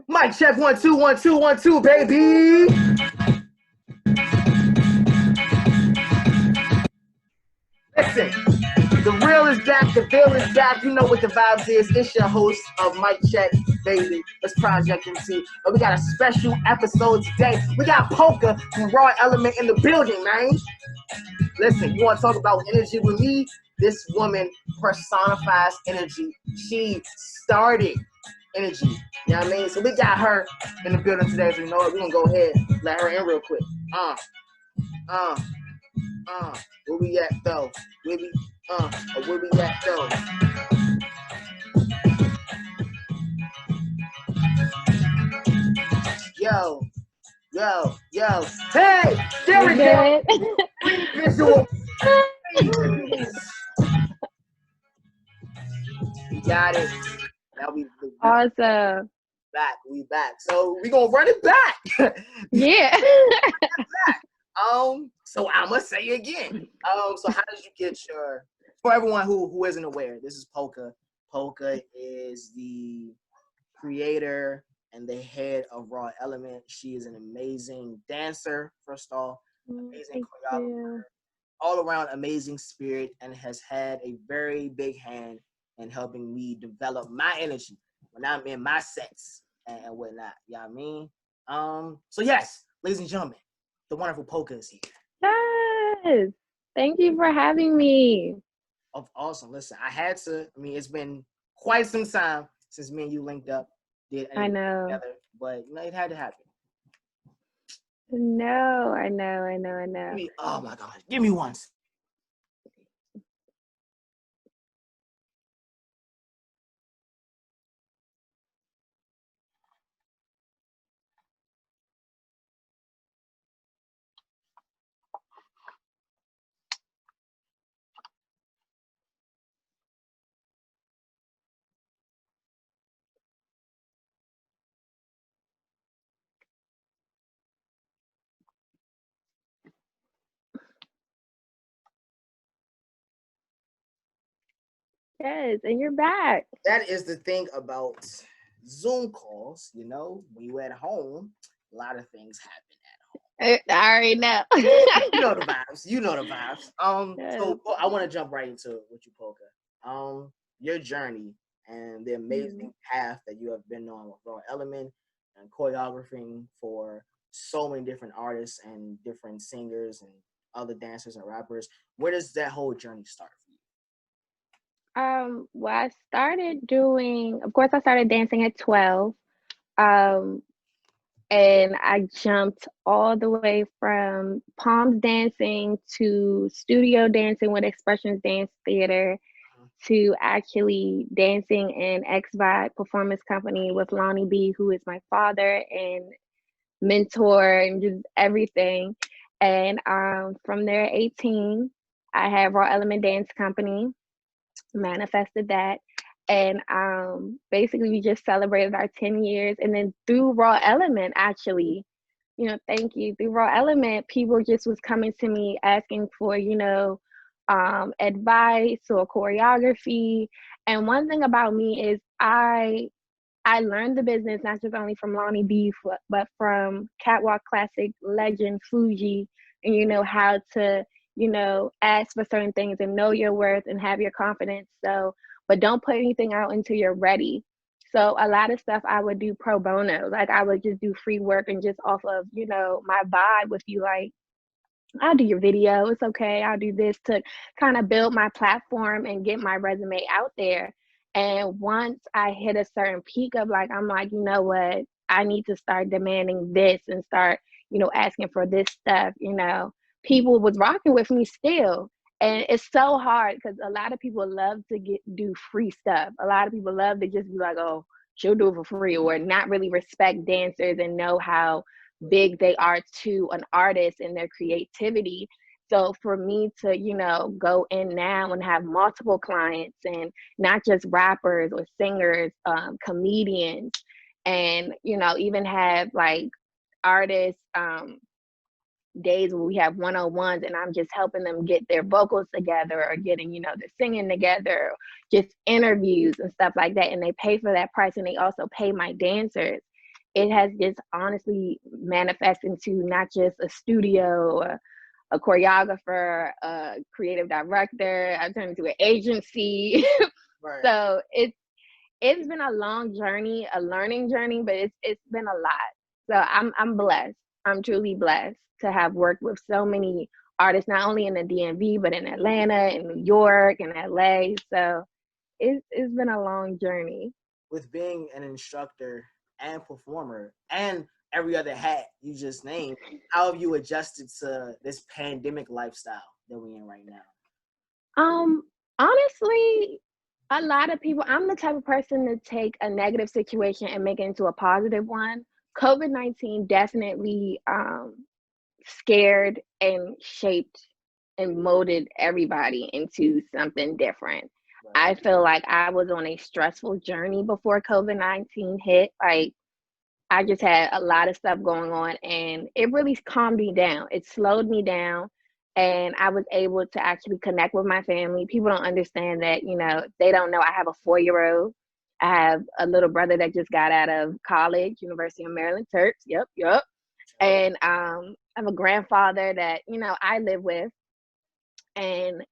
Mic check 1 2 1 2 1 2, baby. Listen, the real is back, the bill is back. You know what the vibes is. It's your host of Mic Check, baby. It's Project MC. But we got a special episode today. We got Poca from Raw Element in the building, man. Listen, you want to talk about energy with me? This woman personifies energy. She started energy. You know what I mean? So we got her in the building today. So you know what? We're going to go ahead and let her in real quick. Where we at though? Where we at though? Yo. Hey, there we go. Visual. We got it. Now we awesome. We back. So we gonna run it back. Yeah. So I'ma say again. So how did you get your? For everyone who isn't aware, this is Poca. Poca is the creator and the head of Raw Element. She is an amazing dancer, first off, amazing choreographer, all around amazing spirit, and has had a very big hand in helping me develop my energy when I'm in my sets and whatnot. You know what I mean? So yes, ladies and gentlemen, the wonderful Poca is here. Yes. Thank you for having me. Awesome. Listen, I had to. I mean, it's been quite some time since me and you linked up. I know. Together, but you know, it had to happen. No, I know. Oh my gosh, give me one. Yes, and you're back. That is the thing about Zoom calls. You know, when you're at home, a lot of things happen at home. I already know. You know the vibes. Yes. So I want to jump right into it with you, Poca. Your journey and the amazing path that you have been on with Raw Element and choreographing for so many different artists and different singers and other dancers and rappers. Where does that whole journey start for you? Well, I started doing, of course, I started dancing at 12. And I jumped all the way from palms dancing to studio dancing with Expressions Dance Theater to actually dancing in X-Vibe Performance Company with Lonnie B, who is my father and mentor and just everything. And from there, 18, I had Raw Element Dance Company, manifested that. And basically we just celebrated our 10 years. And then through Raw Element, actually, you know, thank you. Through Raw Element, people just was coming to me asking for, you know, advice or choreography. And one thing about me is I learned the business not just only from Lonnie B, but from Catwalk Classic legend Fuji, and you know how to, you know, ask for certain things and know your worth and have your confidence. So, but don't put anything out until you're ready. So a lot of stuff I would do pro bono, like I would just do free work and just off of, you know, my vibe with you, like, I'll do your video, it's okay, I'll do this, to kind of build my platform and get my resume out there. And once I hit a certain peak of like, I'm like, you know what, I need to start demanding this and start, you know, asking for this stuff, you know, people was rocking with me still. And it's so hard because a lot of people love to do free stuff. A lot of people love to just be like, oh, she'll do it for free, or not really respect dancers and know how big they are to an artist and their creativity. So for me to, you know, go in now and have multiple clients and not just rappers or singers, comedians, and, you know, even have like artists, days where we have one-on-ones and I'm just helping them get their vocals together or getting, you know, the singing together, just interviews and stuff like that. And they pay for that price, and they also pay my dancers. it has just honestly manifested into not just a studio, a choreographer, a creative director. I've turned into an agency. Right. So it's been a long journey, a learning journey, but it's been a lot. So I'm blessed. I'm truly blessed to have worked with so many artists, not only in the DMV, but in Atlanta, in New York, and LA. So it's been a long journey. With being an instructor and performer and every other hat you just named, how have you adjusted to this pandemic lifestyle that we're in right now? Um, Honestly, a lot of people, I'm the type of person to take a negative situation and make it into a positive one. COVID-19 definitely scared and shaped and molded everybody into something different. Right. I feel like I was on a stressful journey before COVID-19 hit. Like, I just had a lot of stuff going on and it really calmed me down. It slowed me down and I was able to actually connect with my family. People don't understand that, they don't know I have a 4-year-old. I have a little brother that just got out of college, University of Maryland, Terps. Yep, yep. And I have a grandfather that, I live with, and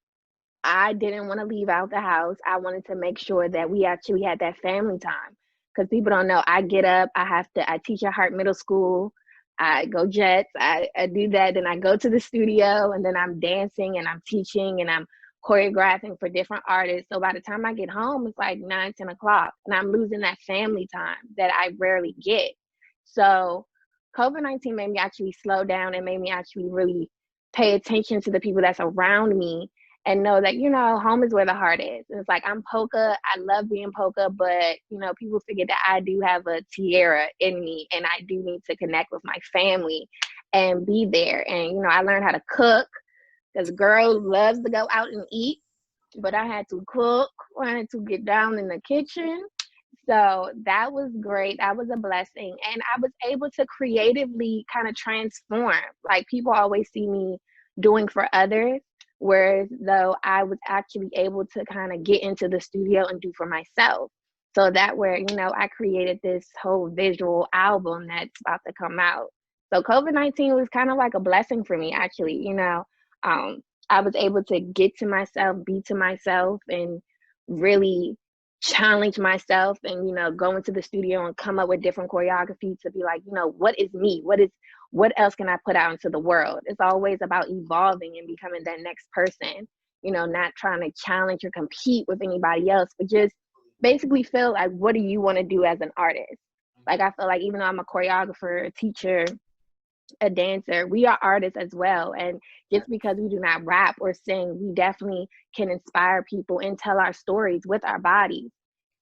I didn't want to leave out the house. I wanted to make sure that we actually had that family time, because people don't know. I get up, I teach at Hart Middle School. I go Jets, I do that. Then I go to the studio and then I'm dancing and I'm teaching and I'm choreographing for different artists. So by the time I get home, it's like 9, 10 o'clock and I'm losing that family time that I rarely get. So COVID-19 made me actually slow down and made me actually really pay attention to the people that's around me and know that, home is where the heart is. And it's like, I'm Poca. I love being Poca, but, people forget that I do have a Tierra in me and I do need to connect with my family and be there. And, I learned how to cook because girls loves to go out and eat, but I had to cook. I had to get down in the kitchen. So that was great. That was a blessing. And I was able to creatively kind of transform. Like, people always see me doing for others, whereas though I was actually able to kind of get into the studio and do for myself. So that where, I created this whole visual album that's about to come out. So COVID-19 was kind of like a blessing for me, actually. I was able to get to myself, be to myself, and really challenge myself and go into the studio and come up with different choreography to be like, what is me, what else can I put out into the world. It's always about evolving and becoming that next person, not trying to challenge or compete with anybody else, but just basically feel like, what do you want to do as an artist? Like, I feel like even though I'm a choreographer, a teacher, a dancer, we are artists as well. And just because we do not rap or sing, we definitely can inspire people and tell our stories with our bodies.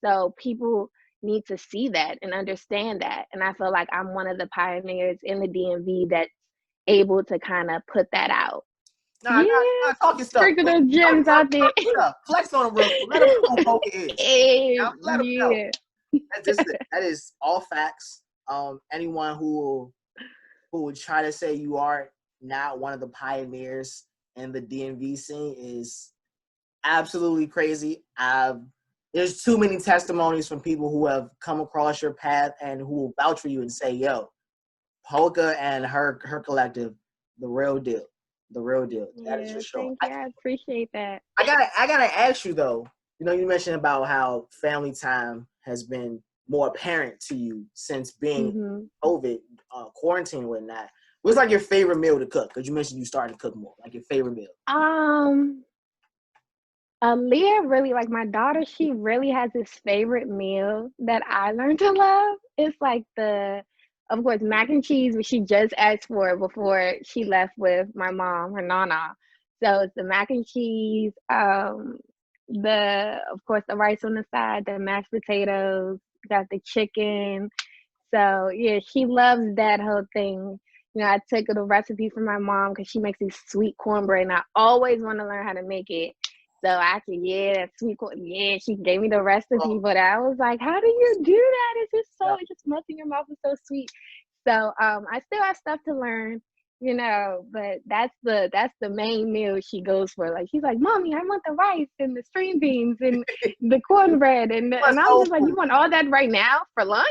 So people need to see that and understand that. And I feel like I'm one of the pioneers in the DMV that's able to kind of put that out. Nah, talk your stuff. Sprinkle those gems out there. Flex on them real quick. Let them know who Poca is. Let them know. That is all facts. Anyone who would try to say you are not one of the pioneers in the DMV scene is absolutely crazy. There's too many testimonies from people who have come across your path and who will vouch for you and say, yo, Poca and her collective, the real deal. The real deal. That is for sure. Thank you. I appreciate that. I gotta ask you though, you mentioned about how family time has been more apparent to you since being COVID, quarantine and whatnot. What's like your favorite meal to cook? Because you mentioned you started to cook more. Like your favorite meal. Leah really, like my daughter, she really has this favorite meal that I learned to love. It's like of course, mac and cheese, which she just asked for before she left with my mom, her nana. So it's the mac and cheese, of course, the rice on the side, the mashed potatoes, got the chicken. So yeah, she loves that whole thing. I took the recipe from my mom because she makes these sweet cornbread, and I always want to learn how to make it. So I said, that sweet corn. Yeah, she gave me the recipe, but I was like, how do you do that? It's just melts in your mouth. It's so sweet. So I still have stuff to learn. but that's the main meal she goes for. Like she's like, Mommy, I want the rice and the string beans and the cornbread Wants and I'm soul just like, food. you want all that right now for lunch?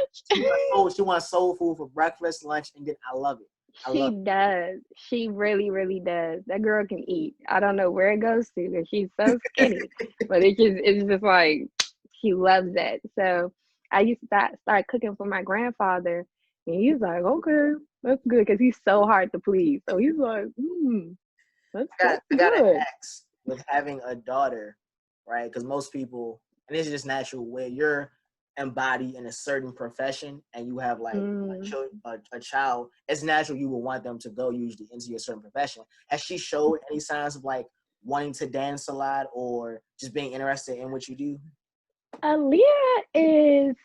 She wants soul food for breakfast, lunch, and then I love it. I She love does. She really, really does. That girl can eat. I don't know where it goes to because she's so skinny, but it's just like she loves it. So I used to start cooking for my grandfather, and he's like, okay, that's good because he's so hard to please. So he's like, that's I gotta good. ask with having a daughter, right? Because most people, and this is just natural, where you're embodied in a certain profession and you have like Mm. a child, it's natural you will want them to go usually into your certain profession. Has she showed any signs of like wanting to dance a lot or just being interested in what you do? Aaliyah is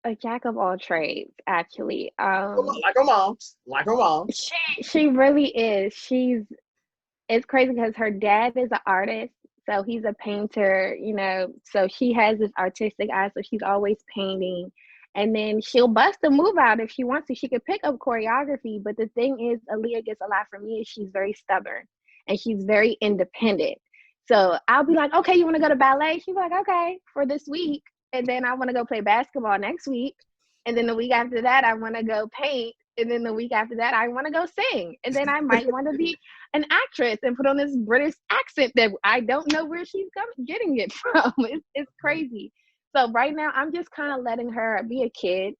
a jack of all trades, actually. Like her moms, like her moms. She really is. It's crazy because her dad is an artist, so he's a painter, so she has this artistic eye, so she's always painting. And then she'll bust a move out if she wants to. She could pick up choreography, but the thing is, Aaliyah gets a lot from me is she's very stubborn and she's very independent. So I'll be like, okay, you want to go to ballet? She's like, okay, for this week. And then I want to go play basketball next week. And then the week after that, I want to go paint. And then the week after that, I want to go sing. And then I might want to be an actress and put on this British accent that I don't know where she's getting it from. It's crazy. So right now, I'm just kind of letting her be a kid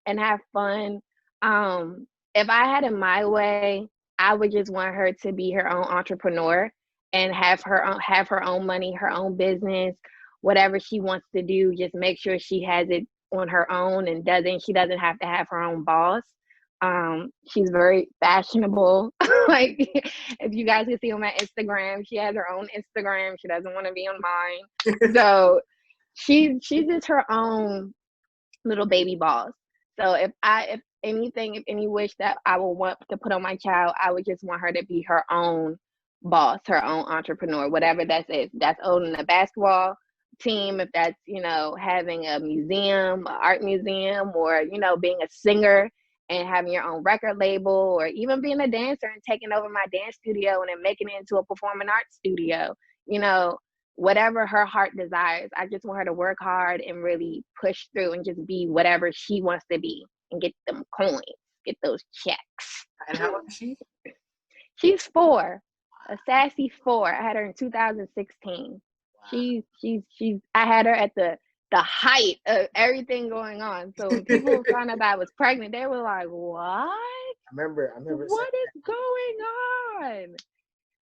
and have fun. If I had it my way, I would just want her to be her own entrepreneur and have her own money, her own business, whatever she wants to do. Just make sure she has it on her own and she doesn't have to have her own boss. She's very fashionable. Like if you guys can see on my Instagram, she has her own Instagram. She doesn't want to be on mine. So she's just her own little baby boss. So if anything, if any wish that I would want to put on my child, I would just want her to be her own boss, her own entrepreneur, whatever that is. That's owning a basketball team, if that's, having a museum, an art museum, or, being a singer and having your own record label, or even being a dancer and taking over my dance studio and then making it into a performing arts studio. You know, whatever her heart desires. I just want her to work hard and really push through and just be whatever she wants to be and get them coins, get those checks. And how old is she? She's 4, a sassy 4. I had her in 2016. Wow. She's I had her at the height of everything going on. So when people found out that I was pregnant, they were like, "What? I remember What is going on?"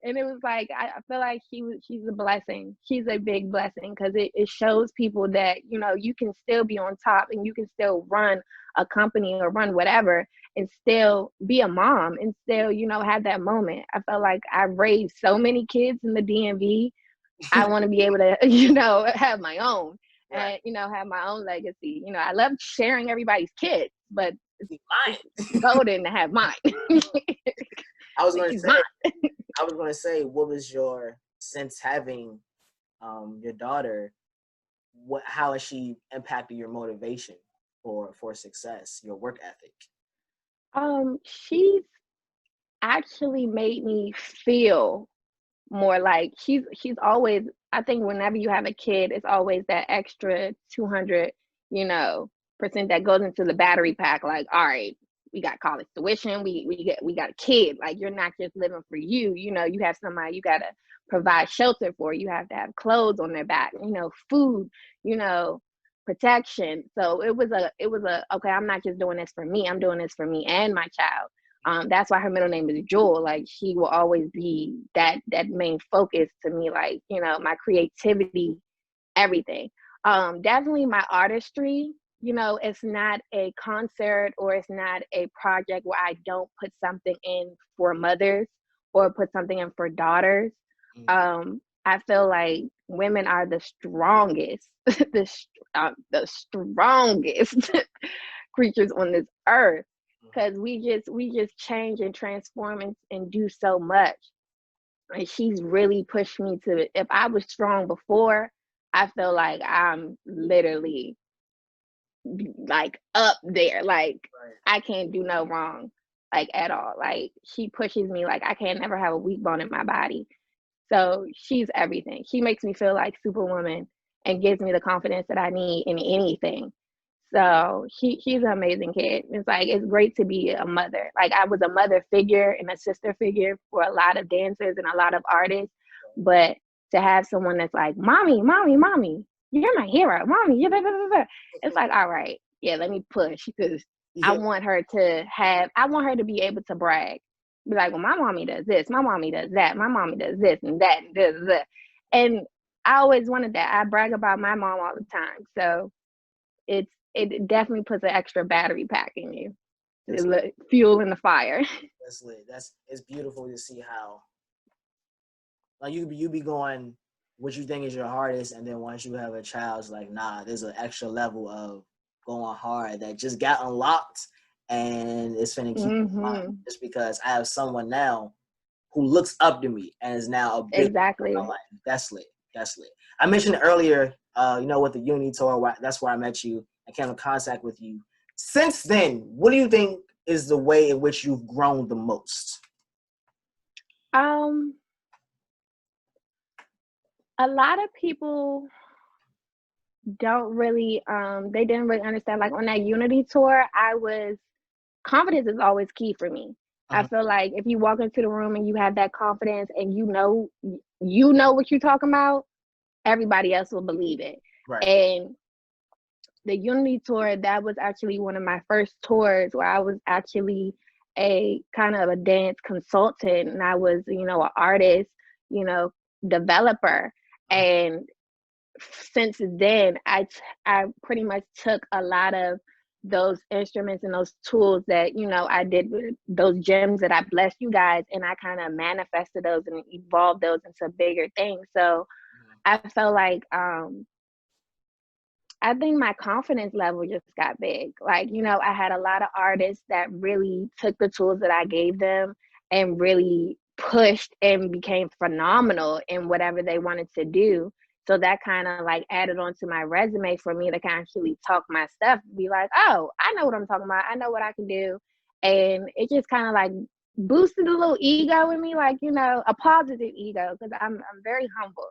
And it was like I feel like she's a blessing. She's a big blessing because it shows people that you can still be on top and you can still run a company or run whatever and still be a mom and still have that moment. I felt like I raised so many kids in the DMV. I want to be able to have my own right. and have my own legacy. I love sharing everybody's kids, but Mine. it's golden to have mine. I was going to She's say. mine. I was going to say, what was your since having your daughter? How has she impacted your motivation for success, your work ethic? She's actually made me feel more like she's always. I think whenever you have a kid, it's always that extra 200 you know percent that goes into the battery pack. Like, all right, we got college tuition, we got a kid. Like, you're not just living for you have somebody you gotta provide shelter for. You have to have clothes on their back, food, you know protection. So it was a okay, I'm not just doing this for me, I'm doing this for me and my child. That's why her middle name is Jewel. Like, she will always be that main focus to me. Like, my creativity, everything. Definitely my artistry. It's not a concert or it's not a project where I don't put something in for mothers or put something in for daughters. I feel like women are the strongest, the strongest creatures on this earth because we just change and transform and do so much. And she's really pushed me to. If I was strong before, I feel like I'm literally like up there. Like, Right. I can't do no wrong. like at all. Like she pushes me like I can't never have a weak bone in my body. So she's everything. She makes me feel like Superwoman and gives me the confidence that I need in anything. So she's an amazing kid. It's like it's great to be a mother. Like I was a mother figure and a sister figure for a lot of dancers and a lot of artists, but to have someone that's like, mommy, mommy, mommy, you're my hero, mommy, you're blah, blah, blah, blah. It's like, all right, yeah, let me push because I Yeah. want her to be able to brag. Be like, well, my mommy does this, my mommy does that, my mommy does this and that and this, this. And I always wanted that. I brag about my mom all the time. So it definitely puts an extra battery pack in you. Fuel in the fire. That's lit. It's beautiful to see how like you be going what you think is your hardest, and then once you have a child, it's like nah, there's an extra level of going hard that just got unlocked, and it's finna keep in mind just because I have someone now who looks up to me and is now a big Exactly. part of my life. That's lit. That's lit. I mentioned earlier, with the Uni tour, that's where I met you. I came in contact with you. Since then, what do you think is the way in which you've grown the most? A lot of people don't really they didn't really understand. Like on that Unity tour, confidence is always key for me. I feel like if you walk into the room and you have that confidence and you know what you're talking about, everybody else will believe it. Right. And the Unity tour, that was actually one of my first tours where I was actually a kind of a dance consultant, and I was, an artist, developer. And since then, I pretty much took a lot of those instruments and those tools that, I did with those gems that I blessed you guys, and I kind of manifested those and evolved those into bigger things. So I felt like, I think my confidence level just got big. Like, I had a lot of artists that really took the tools that I gave them and really pushed and became phenomenal in whatever they wanted to do. So that kind of like added on to my resume for me to actually talk my stuff, be like, oh, I know what I'm talking about. I know what I can do. And it just kind of like boosted a little ego in me, like, a positive ego, because I'm very humble.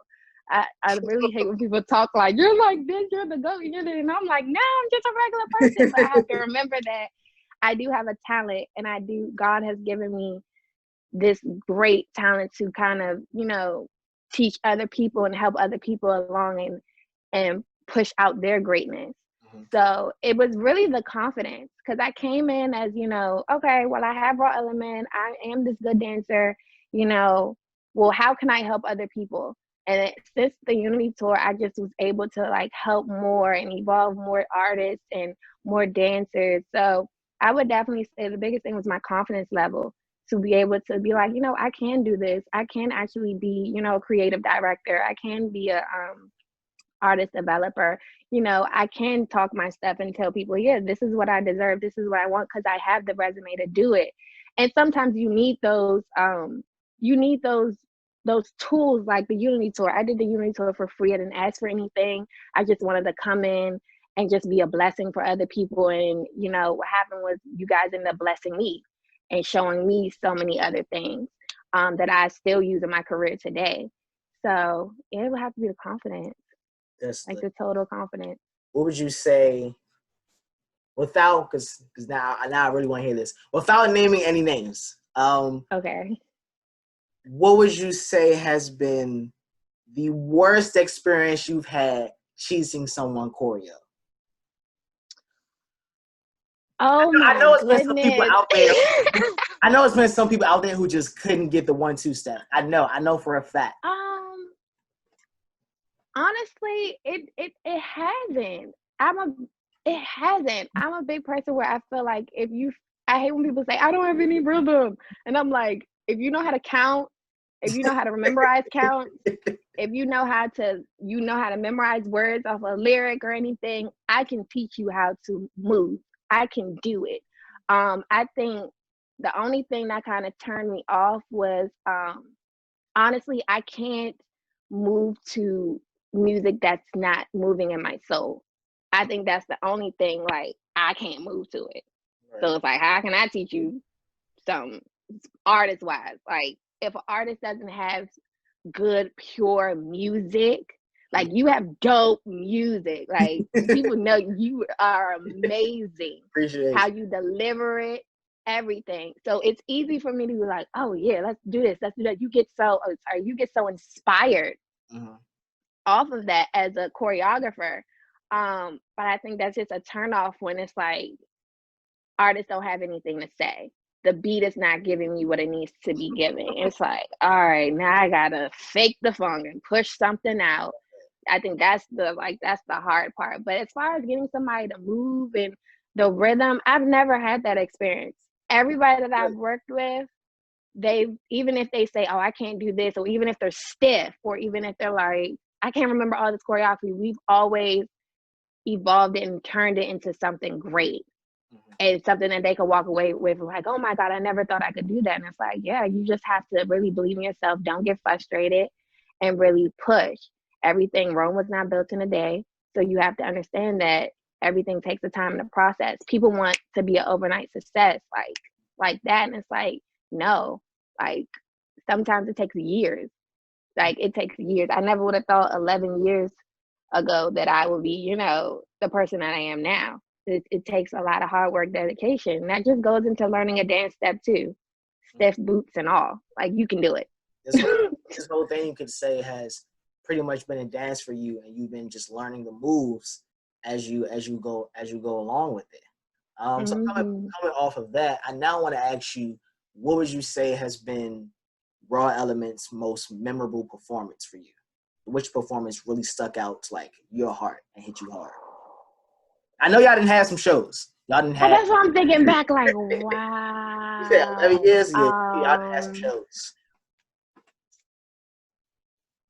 I really hate when people talk like, you're like this, you're the goat, you're the, and I'm like, no, I'm just a regular person. But I have to remember that I do have a talent, and God has given me this great talent to kind of, teach other people and help other people along and push out their greatness. So it was really the confidence, because I came in as, okay, well, I have raw element. I am this good dancer, well, how can I help other people? And since the Unity tour, I just was able to like help more and evolve more artists and more dancers. So I would definitely say the biggest thing was my confidence level, to be able to be like, I can do this. I can actually be, a creative director. I can be a artist developer. I can talk my stuff and tell people, yeah, this is what I deserve. This is what I want, because I have the resume to do it. And sometimes you need those tools, like the Unity tour. I did the Unity tour for free. I didn't ask for anything. I just wanted to come in and just be a blessing for other people. And, what happened was you guys ended up blessing me and showing me so many other things that I still use in my career today. So it would have to be the confidence. That's like the total confidence. What would you say without, because now I really want to hear this, without naming any names? Okay. What would you say has been the worst experience you've had teaching someone choreo? Oh my I know it's goodness. been some people out there. I know it's been some people out there who just couldn't get the 1-2 step. I know for a fact. Honestly, it hasn't. It hasn't. I'm a big person where I feel like I hate when people say I don't have any rhythm, and I'm like, if you know how to count, if you know how to memorize counts, if you know how to memorize words off a lyric or anything, I can teach you how to move. I can do it. I think the only thing that kind of turned me off was honestly, I can't move to music that's not moving in my soul. I think that's the only thing, like, I can't move to it. Right. So it's like, how can I teach you some artist wise. Like if an artist doesn't have good pure music, like you have dope music, like people know you are amazing. Appreciate How you. you deliver it, everything. So it's easy for me to be like, oh yeah, let's do this, let's do that. You get so inspired off of that as a choreographer. But I think that's just a turnoff when it's like artists don't have anything to say. The beat is not giving me what it needs to be giving. It's like, all right, now I gotta fake the funk and push something out. I think that's the hard part. But as far as getting somebody to move and the rhythm, I've never had that experience. Everybody that I've worked with, even if they say, oh, I can't do this, or even if they're stiff, or even if they're like, I can't remember all this choreography, we've always evolved it and turned it into something great. And something that they could walk away with like, oh my God, I never thought I could do that. And it's like, yeah, you just have to really believe in yourself. Don't get frustrated and really push. Everything, Rome was not built in a day. So you have to understand that everything takes the time to process. People want to be an overnight success like that. And it's like, no, like sometimes it takes years. Like it takes years. I never would have thought 11 years ago that I would be, the person that I am now. It takes a lot of hard work, dedication. And that just goes into learning a dance step too. Stiff boots and all. Like you can do it. This whole thing you could say has pretty much been a dance for you, and you've been just learning the moves as you go along with it. So coming off of that, I now want to ask you, what would you say has been Raw Element's most memorable performance for you? Which performance really stuck out to like your heart and hit you hard? I know y'all didn't have some shows. Y'all didn't have. That's what I'm thinking back. Like, wow. You said 11 years ago, y'all didn't have some shows.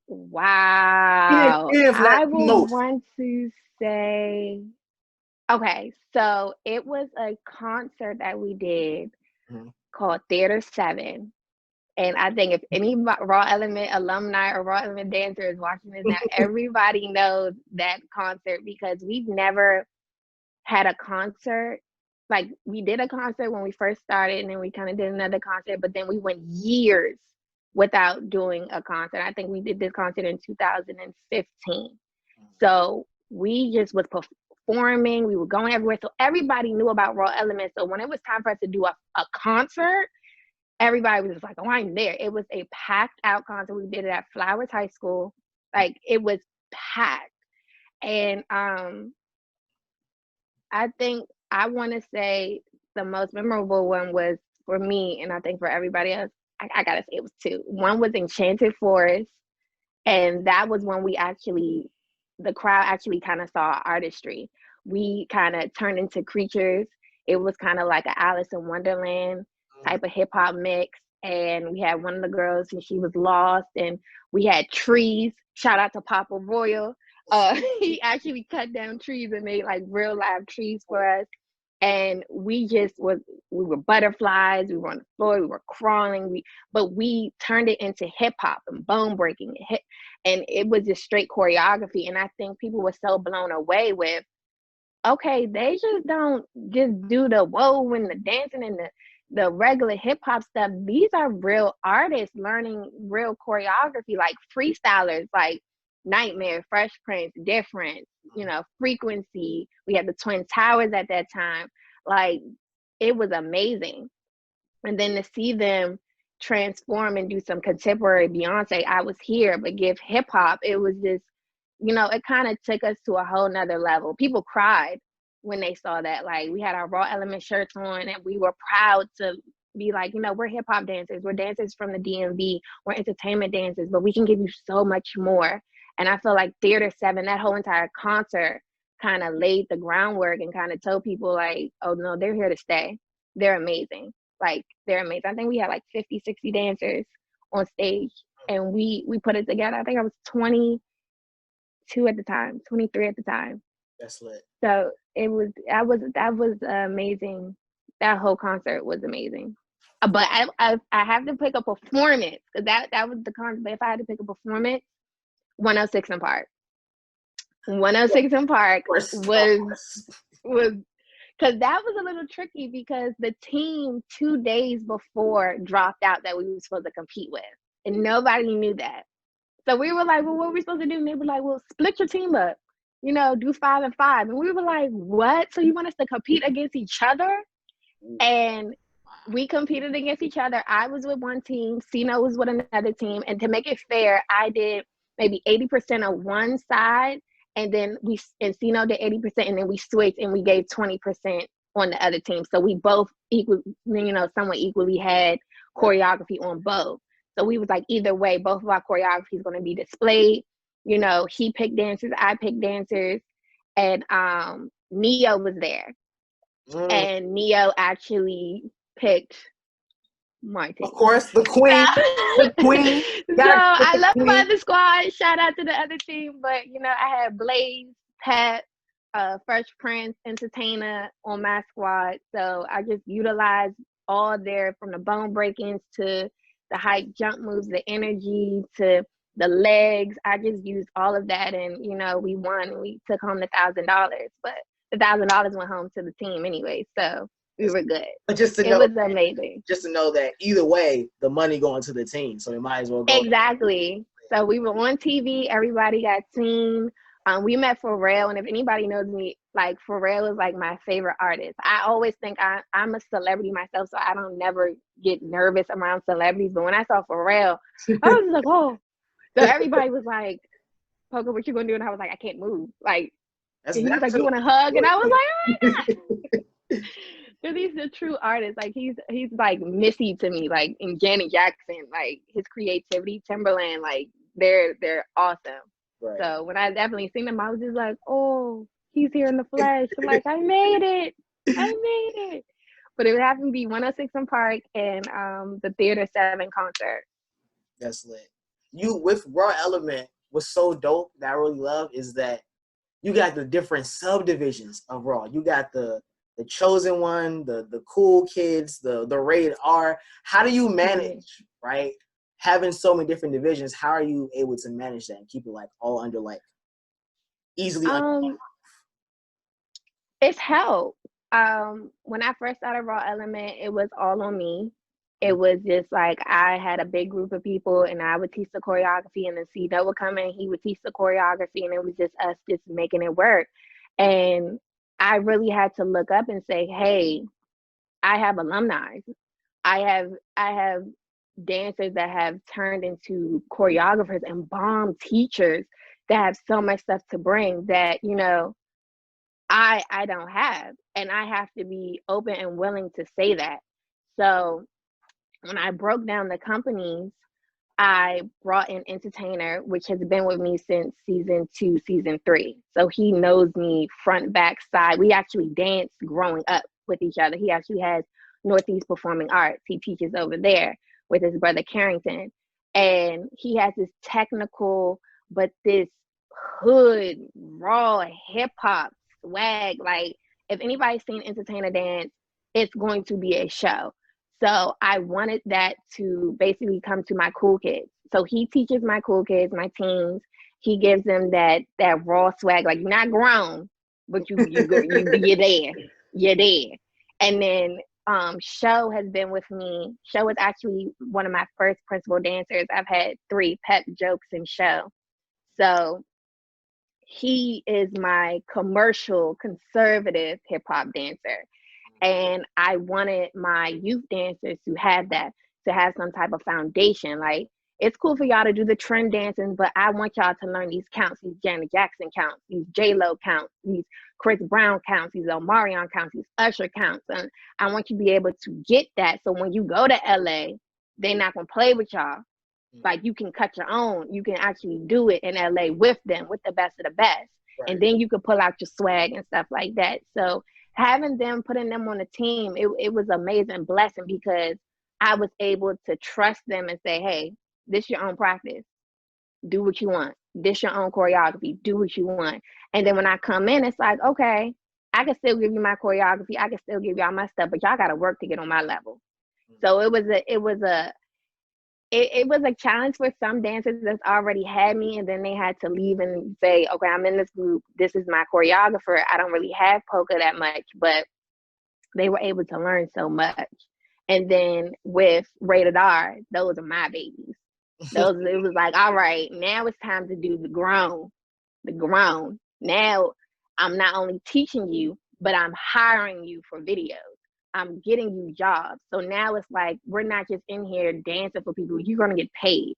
Wow. If not I would most. want to say, okay, so it was a concert that we did called Theater 7. And I think if any Raw Element alumni or Raw Element dancer is watching this now, everybody knows that concert because we've never had a concert. Like we did a concert when we first started and then we kind of did another concert, but then we went years without doing a concert. I think we did this concert in 2015. So we just was performing, we were going everywhere. So everybody knew about Raw Element. So when it was time for us to do a concert, everybody was just like, oh, I'm there. It was a packed out concert. We did it at Flowers High School. Like it was packed. And I think I want to say the most memorable one was for me, and I think for everybody else, I gotta say it was two. One was Enchanted Forest, and that was when the crowd actually kind of saw artistry. We kind of turned into creatures. It was kind of like an Alice in Wonderland type of hip hop mix. And we had one of the girls and she was lost, and we had trees. Shout out to Papa Royal. He actually cut down trees and made like real live trees for us. And we were butterflies, we were on the floor, we were crawling, but we turned it into hip hop and bone breaking, and it was just straight choreography. And I think people were so blown away with, okay, they just don't just do the whoa and the dancing and the regular hip hop stuff. These are real artists learning real choreography, like freestylers, like Nightmare, Fresh Prince, Different, Frequency. We had the Twin Towers at that time. Like it was amazing. And then to see them transform and do some contemporary Beyonce, I was here, but give hip hop, it was just, it kind of took us to a whole nother level. People cried when they saw that. Like we had our Raw Element shirts on and we were proud to be like, we're hip hop dancers. We're dancers from the DMV. We're entertainment dancers, but we can give you so much more. And I feel like Theater 7, that whole entire concert kind of laid the groundwork and kind of told people like, oh no, they're here to stay. They're amazing. Like they're amazing. I think we had like 50, 60 dancers on stage and we put it together. I think I was 22 at the time, 23 at the time. That's lit. So that was amazing. That whole concert was amazing. But I have to pick a performance because that was the concert. But if I had to pick a performance, 106 in Park. 106 in Park was Because that was a little tricky because the team 2 days before dropped out that we were supposed to compete with. And nobody knew that. So we were like, well, what are we supposed to do? And they were like, well, split your team up, do 5 and 5. And we were like, what? So you want us to compete against each other? And we competed against each other. I was with one team, Sino was with another team. And to make it fair, I did maybe 80% of one side. And then Sino did 80%, and then we switched and we gave 20% on the other team. So we both somewhat equally had choreography on both. So we was like, either way, both of our choreography is going to be displayed. He picked dancers, I picked dancers, and Neo was there. And Neo actually picked my team. Of course, the queen. The queen. So I love my other squad. Shout out to the other team. But, I had Blaze, Pep, Fresh Prince, Entertainer on my squad. So I just utilized all there, from the bone breakings to the high jump moves, the energy to the legs. I just used all of that, and we won. We took home the $1,000, but the $1,000 went home to the team anyway, so we were good. But it was amazing. Just to know that either way, the money going to the team, so it might as well go. Exactly. So we were on TV. Everybody got seen. We met Pharrell, and if anybody knows me, like, Pharrell is like my favorite artist. I always think I'm a celebrity myself, so I don't never get nervous around celebrities. But when I saw Pharrell, I was like, oh. So everybody was like, Poca, what you gonna do? And I was like, I can't move. Like, he was like, you want a hug? And I was like, oh my God. Because he's a true artist. Like, he's like Missy to me, like, in Janet Jackson. Like, his creativity, Timberland, like, they're awesome. Right. So when I definitely seen him, I was just like, oh, he's here in the flesh. I'm like, I made it. But it would have to be 106 in Park and the Theater 7 concert. That's lit. You, with Raw Element, what's so dope that I really love is that you got the different subdivisions of Raw. You got the chosen one, the cool kids, the rated R. How do you manage, right? Having so many different divisions, how are you able to manage that and keep it like all under like easily under? It's help. When I first started Raw Element, it was all on me. It was just like I had a big group of people, and I would teach the choreography, and then C-Dub would come in, he would teach the choreography, and it was just us just making it work. And I really had to look up and say, hey, I have alumni. I have dancers that have turned into choreographers and bomb teachers that have so much stuff to bring that, I don't have. And I have to be open and willing to say that. So when I broke down the companies, I brought in Entertainer, which has been with me since season 2, season 3. So he knows me front, back, side. We actually danced growing up with each other. He actually has Northeast Performing Arts. He teaches over there with his brother Carrington. And he has this technical, but this hood, raw hip hop swag. Like, if anybody's seen Entertainer dance, it's going to be a show. So I wanted that to basically come to my cool kids. So he teaches my cool kids, my teens. He gives them that raw swag. Like, you're not grown, but you're there. You're there. And then Show has been with me. Show is actually one of my first principal dancers. I've had 3, Pep, Jokes, and Show. So he is my commercial, conservative hip hop dancer. And I wanted my youth dancers to have that, to have some type of foundation. Like, it's cool for y'all to do the trend dancing, but I want y'all to learn these counts, these Janet Jackson counts, these J-Lo counts, these Chris Brown counts, these Omarion counts, these Usher counts. And I want you to be able to get that. So when you go to LA, they're not going to play with y'all. Like, you can cut your own. You can actually do it in LA with them, with the best of the best. Right. And then you can pull out your swag and stuff like that. So having them, putting them on the team, it was an amazing blessing because I was able to trust them and say, hey, this your own practice. Do what you want. This your own choreography. Do what you want. And then when I come in, it's like, okay, I can still give you my choreography. I can still give y'all my stuff, but y'all got to work to get on my level. So it was a challenge for some dancers that's already had me, and then they had to leave and say, okay, I'm in this group. This is my choreographer. I don't really have Poca that much, but they were able to learn so much. And then with Rated R, those are my babies. Those, it was like, all right, now it's time to do the grown. Now I'm not only teaching you, but I'm hiring you for videos. I'm getting you jobs. So now it's like, we're not just in here dancing for people. You're going to get paid.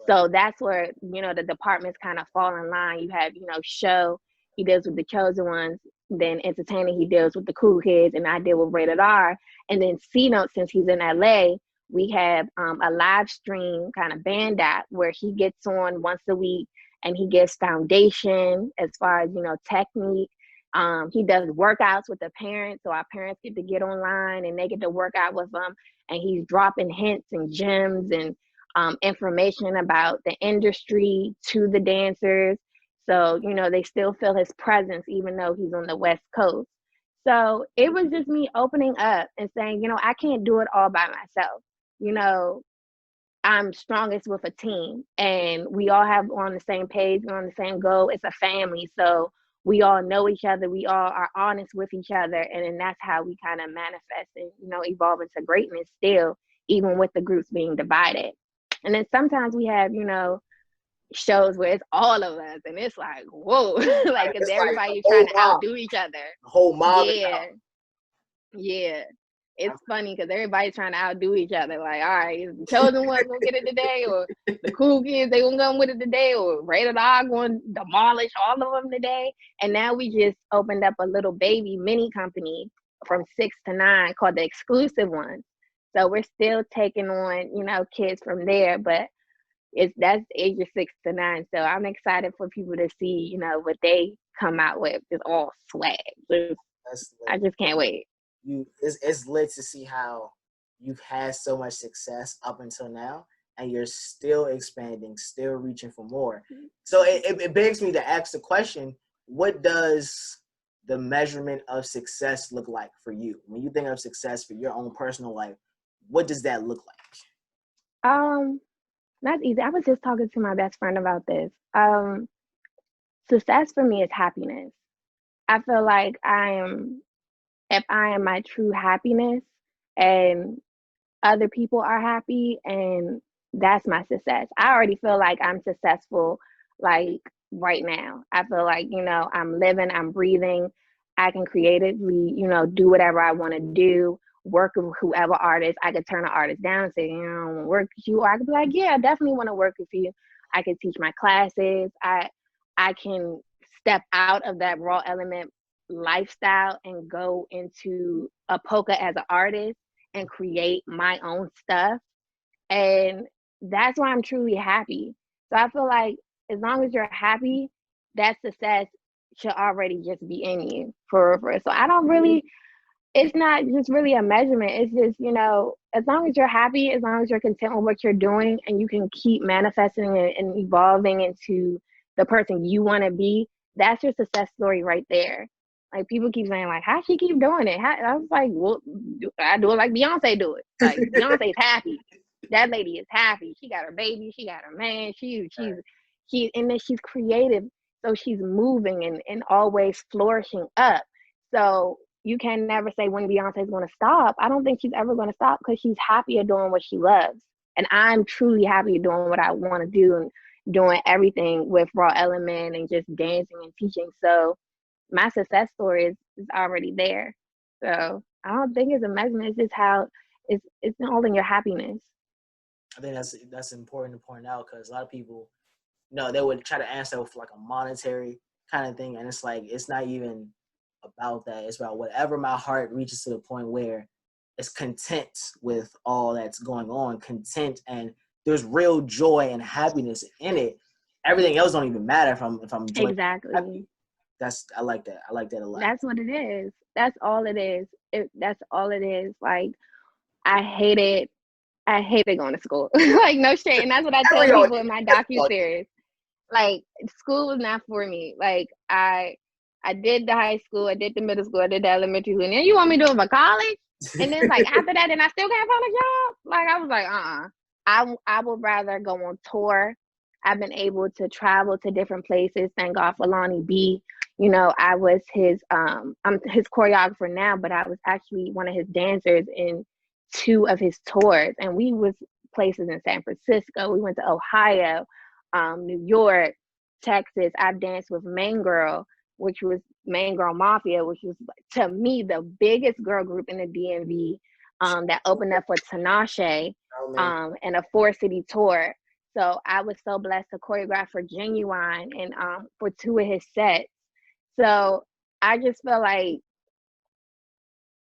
So that's where, the departments kind of fall in line. You have, show, he deals with the chosen ones. Then entertaining, he deals with the cool kids, and I deal with Rated R. And then C-Note, since he's in LA, we have a live stream kind of band app where he gets on once a week and he gives foundation as far as, technique. He does workouts with the parents, so our parents get to get online and they get to work out with them. And he's dropping hints and gems and information about the industry to the dancers. So, they still feel his presence even though he's on the West Coast. So it was just me opening up and saying, I can't do it all by myself. I'm strongest with a team, and we all have on the same page, we're on the same goal. It's a family. So we all know each other. We all are honest with each other. And then that's how we kind of manifest and, evolve into greatness still, even with the groups being divided. And then sometimes we have, shows where it's all of us, and it's like, whoa, like, because everybody is trying to outdo each other. The whole mob. Yeah. It's funny because everybody's trying to outdo each other. Like, all right, is the chosen one gonna get it today, or the cool kids, they gonna come with it today, or Rated R going to demolish all of them today. And now we just opened up a little baby mini company from 6 to 9 called the Exclusive Ones. So we're still taking on, kids from there, but that's ages 6 to 9. So I'm excited for people to see, what they come out with. It's all swag. I just can't wait. It's lit to see how you've had so much success up until now, and you're still expanding, still reaching for more. So it begs me to ask the question: what does the measurement of success look like for you? When you think of success for your own personal life, what does that look like? That's easy. I was just talking to my best friend about this. Success for me is happiness. I feel like if I am my true happiness and other people are happy, and that's my success. I already feel like I'm successful, like, right now. I feel like, I'm living, I'm breathing. I can creatively, do whatever I want to do, work with whoever artist. I could turn an artist down and say, I don't want to work with you. Or I could be like, yeah, I definitely want to work with you. I can teach my classes. I can step out of that raw element lifestyle and go into a Poca as an artist and create my own stuff. And that's why I'm truly happy. So I feel like as long as you're happy, that success should already just be in you for. So I don't really, it's not just really a measurement. It's just, as long as you're happy, as long as you're content with what you're doing, and you can keep manifesting and evolving into the person you want to be, that's your success story right there. Like, people keep saying, like, how she keep doing it? I was like, well, I do it like Beyonce do it. Like, Beyonce's happy. That lady is happy. She got her baby. She got her man. And then she's creative. So she's moving and always flourishing up. So you can never say when Beyonce's going to stop. I don't think she's ever going to stop, because she's happy at doing what she loves. And I'm truly happy at doing what I want to do and doing everything with Raw Element and just dancing and teaching. So my success story is already there. So I don't think it's a measurement. It's just how it's all in your happiness. I think that's important to point out, because a lot of people, they would try to answer with like a monetary kind of thing, and it's like, it's not even about that. It's about whatever my heart reaches to the point where it's content with all that's going on, content, and there's real joy and happiness in it. Everything else don't even matter if I'm exactly happy. I like that. I like that a lot. That's what it is. That's all it is. That's all it is. Like, I hated going to school. Like, no shade. And that's what I tell people in my docuseries. Like, school was not for me. Like, I did the high school, I did the middle school, I did the elementary school, and then you want me to do it for college? And then, like, after that, then I still can't find a job? Like, I was like, I would rather go on tour. I've been able to travel to different places. Thank God for Lonnie B. You know, I was I'm his choreographer now, but I was actually one of his dancers in two of his tours, and we was places in San Francisco. We went to Ohio, New York, Texas. I've danced with Main Girl, which was Main Girl Mafia, which was to me the biggest girl group in the DMV, that opened up for Tinashe, Oh man, and a 4-city tour. So I was so blessed to choreograph for Genuine and for two of his sets. So I just felt like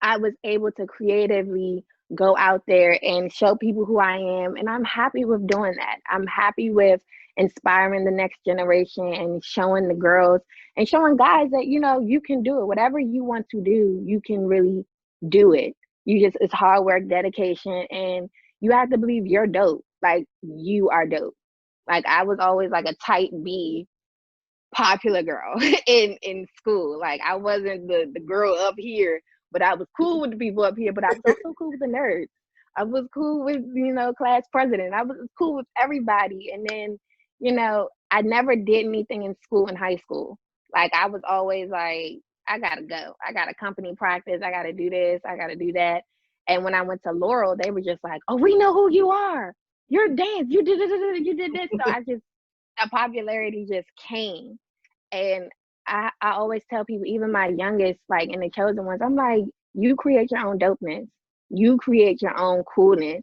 I was able to creatively go out there and show people who I am. And I'm happy with doing that. I'm happy with inspiring the next generation and showing the girls and showing guys that, you know, you can do it. Whatever you want to do, you can really do it. It's hard work, dedication, and you have to believe you're dope. Like, you are dope. Like, I was always like a type B popular girl in school. Like, I wasn't the girl up here, but I was cool with the people up here, but I was also cool with the nerds. I was cool with, you know, class president. I was cool with everybody. And then, you know, I never did anything in school in high school. Like, I was always like, I gotta go. I got a company practice. I gotta do this. I gotta do that. And when I went to Laurel, they were just like, oh, we know who you are. You're dance. You did this. You did this. So the popularity just came. And I always tell people, even my youngest, like in the chosen ones, I'm like, you create your own dopeness. You create your own coolness.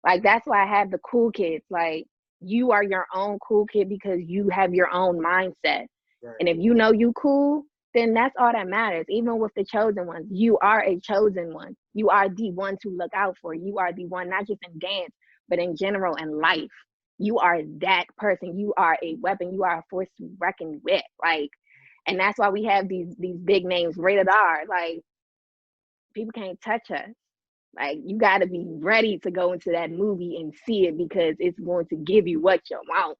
Like, that's why I have the cool kids. Like, you are your own cool kid because you have your own mindset. right. And if you know you cool, then that's all that matters. Even with the chosen ones, you are a chosen one. You are the one to look out for. You are the one, not just in dance, but in general in life. You are that person. You are a weapon. You are a force to reckon with. Like, and that's why we have these big names rated R. Like, people can't touch us. Like, you got to be ready to go into that movie and see it because it's going to give you what you want.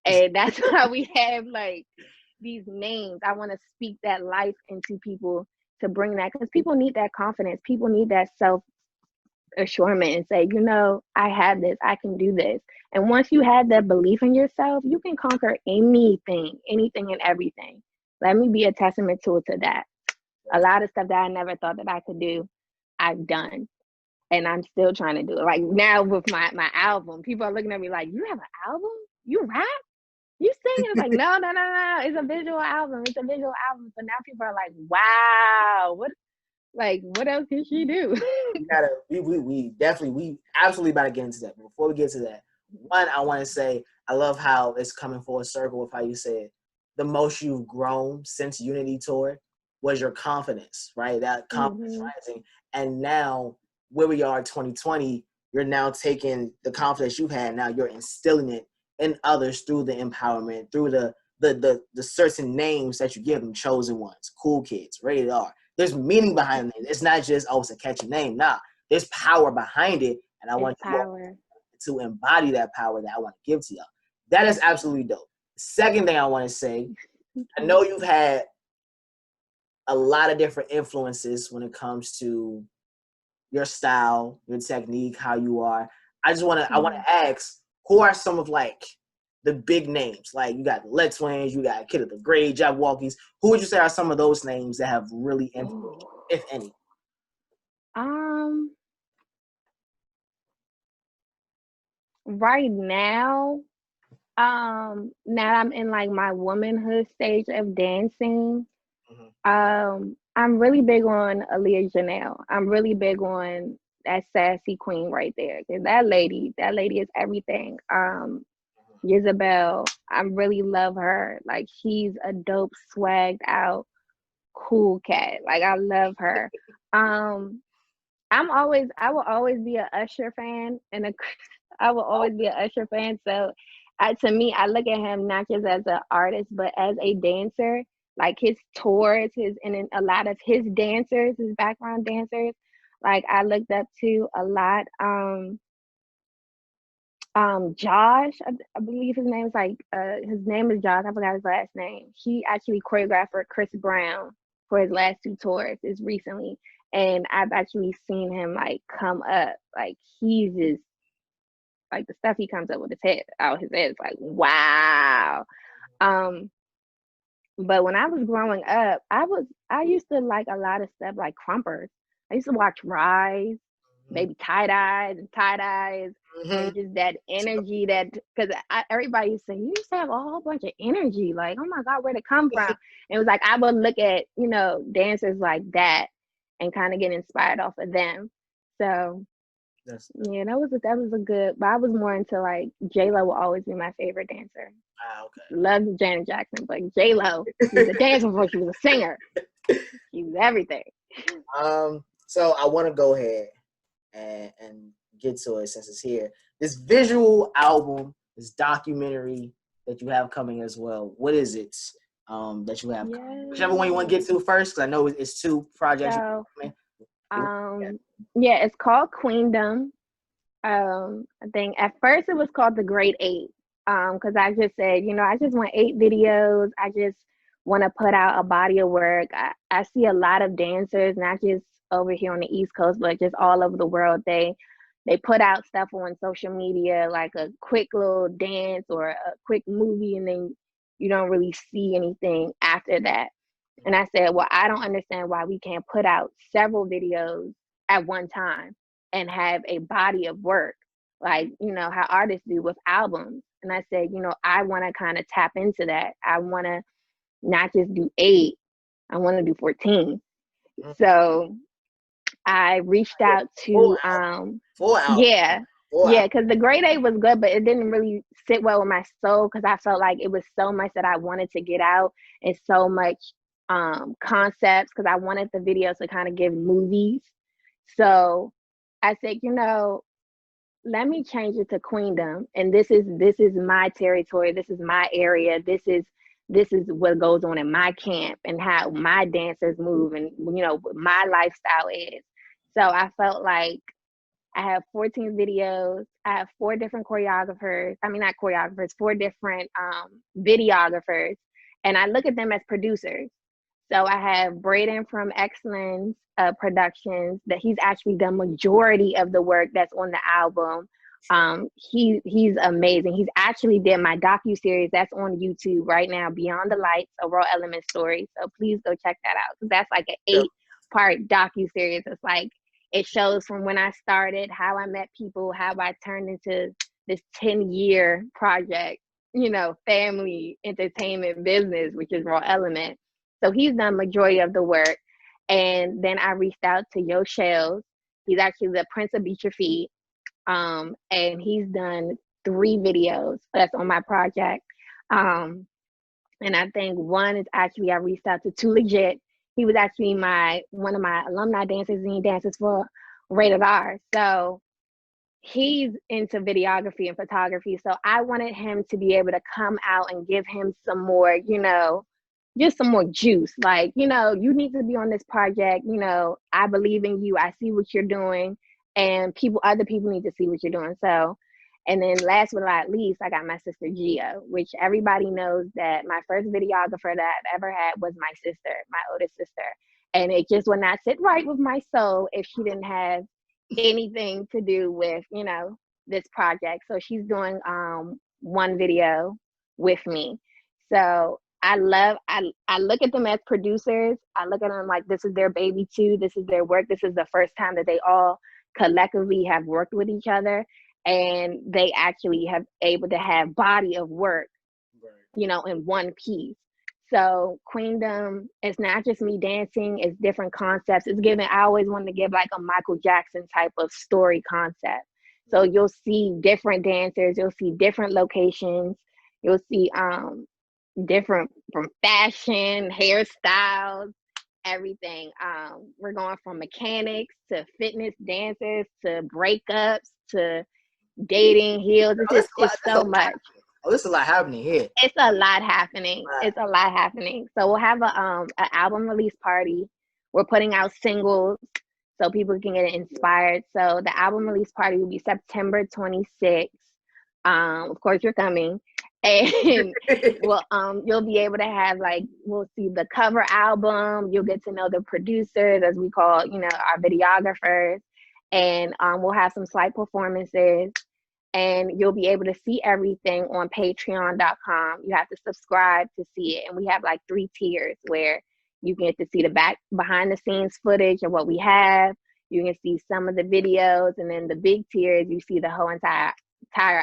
And that's why we have like these names. I want to speak that life into people to bring that, because people need that confidence. People need that self assurance and say, you know, I have this, I can do this. And once you have that belief in yourself, you can conquer anything and everything. Let me be a testament to that. A lot of stuff that I never thought that I could do, I've done. And I'm still trying to do it. Like, now with my album, people are looking at me like, you have an album? You rap? You sing? It's like, no. It's a visual album. It's a visual album. So now people are like, wow, what else can she do? We definitely, we absolutely about to get into that. But before we get to that, one, I want to say I love how it's coming full circle with how you said the most you've grown since Unity Tour was your confidence, right? That confidence Mm-hmm. rising. And now where we are 2020, you're now taking the confidence you've had, now you're instilling it in others through the empowerment, through the certain names that you give them, chosen ones, cool kids, rated R. There's meaning behind it. It's not just, oh, it's a catchy name. Nah, there's power behind it, and I It's want you all power. to embody that power that I want to give to y'all. That is absolutely dope. The second thing I want to say, I know you've had a lot of different influences when it comes to your style, your technique, how you are. I want to ask, who are some of like the big names? Like, you got the Let Twins, you got Kid of the Grade, Jack Walkies. Who would you say are some of those names that have really influenced you, if any? Um, right now, now I'm in like my womanhood stage of dancing. Mm-hmm. I'm really big on Aaliyah Janelle. I'm really big on that sassy queen right there. Cause that lady is everything. Isabel, I really love her. Like, she's a dope, swagged out, cool cat. Like, I love her. Um, I will always be a Usher fan, and I will always be a Usher fan. So, to me, I look at him not just as an artist, but as a dancer. Like, his tours, and then a lot of his dancers, his background dancers, like, I looked up to a lot. Josh, I believe his name is Josh. I forgot his last name. He actually choreographed for Chris Brown for his last two tours is recently. And I've actually seen him like come up. Like, he's just like, the stuff he comes up with his head is like, wow. Um But when I was growing up, I used to like a lot of stuff like Crumpers. I used to watch Rise, Mhm. maybe tie dyes, Mhm. and just that energy that because everybody used to say you used to have a whole bunch of energy. Like, oh my God, where'd it come from? And it was like I would look at dancers like that and kind of get inspired off of them. So That's yeah, that was a good. But I was more into like J Lo will always be my favorite dancer. okay. Loved Janet Jackson, but J Lo, she was a dancer before she was a singer. She was everything. So I want to go ahead and get to it since it's here. This visual album, this documentary that you have coming as well. What is it that you have coming? Whichever one you want to Yes. get to first, because I know it's two projects. So, You um, yeah, it's called Queendom. I think at first it was called The Great Eight. Because I just said, I just want 8 videos. I just want to put out a body of work. I see a lot of dancers, not just over here on the East Coast, but just all over the world. They put out stuff on social media, like a quick little dance or a quick movie, and then you don't really see anything after that. And I said, well, I don't understand why we can't put out several videos at one time and have a body of work, like, how artists do with albums. And I said, I want to kind of tap into that. I want to not just do 8, I want to do 14. Mhm. So I reached out Full to, album. Full album. yeah, Full album. yeah, because the grade A was good, but it didn't really sit well with my soul because I felt like it was so much that I wanted to get out and so much concepts because I wanted the videos to kind of give movies. So I said, let me change it to Queendom, and this is my territory. This is my area. This is what goes on in my camp and how my dancers move and what my lifestyle is. So I felt like I have 14 videos. I have 4 different choreographers. I mean, not choreographers, 4 different videographers. And I look at them as producers. So I have Braden from Excellence Productions that he's actually done majority of the work that's on the album. He's amazing. He's actually did my docu series that's on YouTube right now, Beyond the Lights, a Raw Element story. So please go check that out because that's like an Yep. 8-part docu series. It's like it shows from when I started, how I met people, how I turned into this 10-year project, family entertainment business, which is Raw Element. So he's done majority of the work. And then I reached out to Yo Shells. He's actually the Prince of Beat Your Feet. And he's done 3 videos that's on my project. And I think one is actually I reached out to Too Legit. He was actually one of my alumni dancers, and he dances for Rated R. So he's into videography and photography. So I wanted him to be able to come out and give him some more, just some more juice. Like, you need to be on this project. I believe in you. I see what you're doing, and other people need to see what you're doing. So, and then last but not least, I got my sister Gia, which everybody knows that my first videographer that I've ever had was my sister, my oldest sister. And it just would not sit right with my soul if she didn't have anything to do with this project. So she's doing one video with me. So I look at them as producers. I look at them like this is their baby too. This is their work. This is the first time that they all collectively have worked with each other, and they actually have able to have body of work, in one piece. So Queendom is not just me dancing, it's different concepts. I always wanted to give like a Michael Jackson type of story concept. So you'll see different dancers, you'll see different locations, you'll see different from fashion, hairstyles, everything. We're going from mechanics to fitness dancers to breakups to dating heels. It's so much. Oh, there's a lot happening here. It's a lot happening. Right. It's a lot happening. So we'll have an album release party. We're putting out singles so people can get inspired. So the album release party will be September 26th. Of course, you're coming, and you'll be able to have we'll see the cover album. You'll get to know the producers, as we call our videographers, and we'll have some slight performances. and you'll be able to see everything on patreon.com. You have to subscribe to see it. And we have like 3 tiers where you get to see the behind the scenes footage of what we have. You can see some of the videos, and then the big tiers, you see the whole entire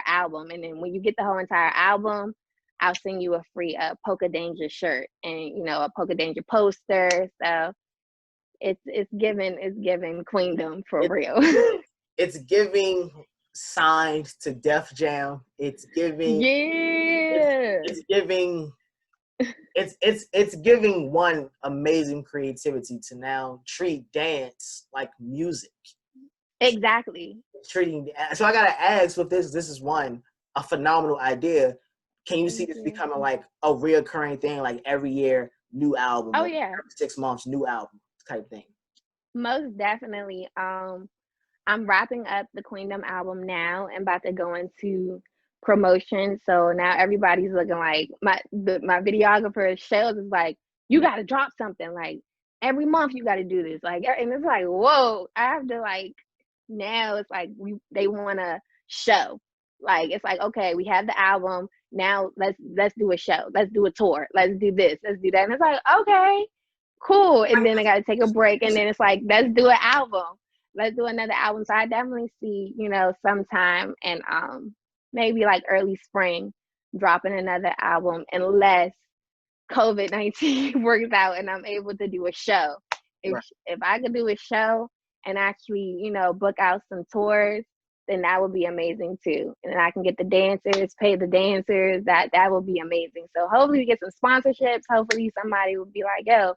album. And then when you get the whole entire album, I'll send you a free Poca Danger shirt and a Poca Danger poster. So it's giving queendom for real. It's giving signed to Def Jam. It's giving it's giving it's giving one amazing creativity to now treat dance like music. Exactly. So I gotta ask, with this is a phenomenal idea. Can you see this becoming like a reoccurring thing, like every year, new album? Oh, like yeah. every 6 months, new album type thing. Most definitely. I'm wrapping up the Queendom album now and about to go into promotion. So now everybody's looking like my videographer Shells is like, you got to drop something like every month. You got to do this, like, and it's like, whoa, I have to like now. It's like they want to show. Like it's like, okay, we have the album now. Let's do a show. Let's do a tour. Let's do this. Let's do that. And it's like, okay, cool. And then I got to take a break. And then it's like, let's do an album. Let's do another album. So I definitely see, sometime and maybe like early spring dropping another album, unless COVID-19 works out and I'm able to do a show. If I could do a show and actually, book out some tours, then that would be amazing too. And then I can get the dancers, pay the dancers. That would be amazing. So hopefully we get some sponsorships. Hopefully somebody will be like, yo,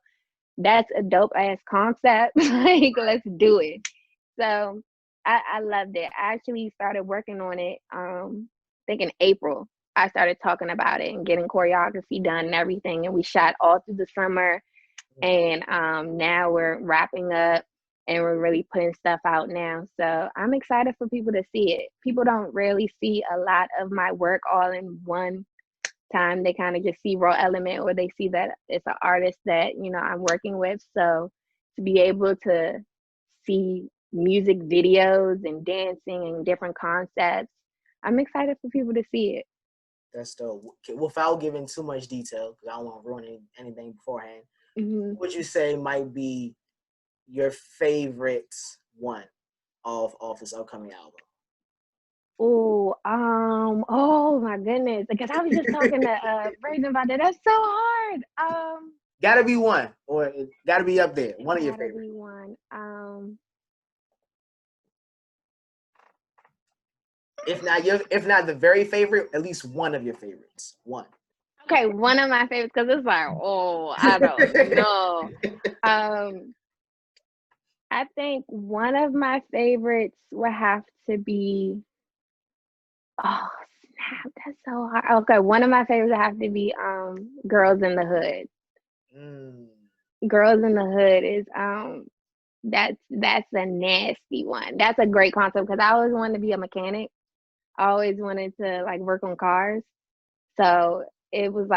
that's a dope ass concept. Like, let's do it. So I loved it. I actually started working on it, I think in April. I started talking about it and getting choreography done and everything. And we shot all through the summer. And now we're wrapping up and we're really putting stuff out now. So I'm excited for people to see it. People don't really see a lot of my work all in one time. They kind of just see Raw Element, or they see that it's an artist that, I'm working with. So to be able to see music videos and dancing and different concepts, I'm excited for people to see it. That's dope. Without giving too much detail, because I don't want to ruin anything beforehand, what would you say might be your favorite one of this upcoming album? Oh my goodness, because I was just talking to Brayden about that. That's so hard. Gotta be one, or it gotta be up there. One of your favorites. Gotta be one. If not the very favorite, at least one of your favorites. One. Okay, one of my favorites, because it's like, I don't know. I think one of my favorites would have to be, oh snap, that's so hard. Okay, one of my favorites would have to be Girls in the Hood. Girls in the Hood is that's a nasty one. That's a great concept, because I always wanted to be a mechanic. I always wanted to like work on cars. So it was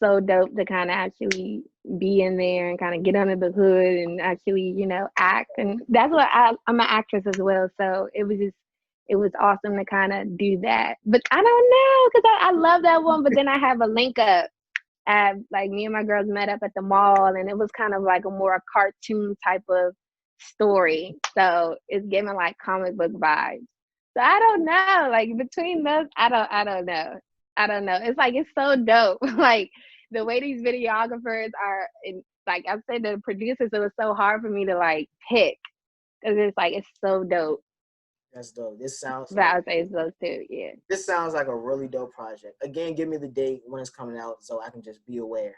so dope to kind of actually be in there and kind of get under the hood and actually, act. And that's what I'm an actress as well. So it was awesome to kind of do that. But I don't know, because I love that one. But then I have a link up. Like me and my girls met up at the mall, and it was kind of like a more cartoon type of story. So it's giving like comic book vibes. So I don't know. Like between those, I don't know. It's like, it's so dope. Like the way these videographers are, like I said, the producers, it was so hard for me to like pick, because it's like, it's so dope. That's dope. This sounds. But I would say it's those two. Yeah. This sounds like a really dope project. Again, give me the date when it's coming out so I can just be aware.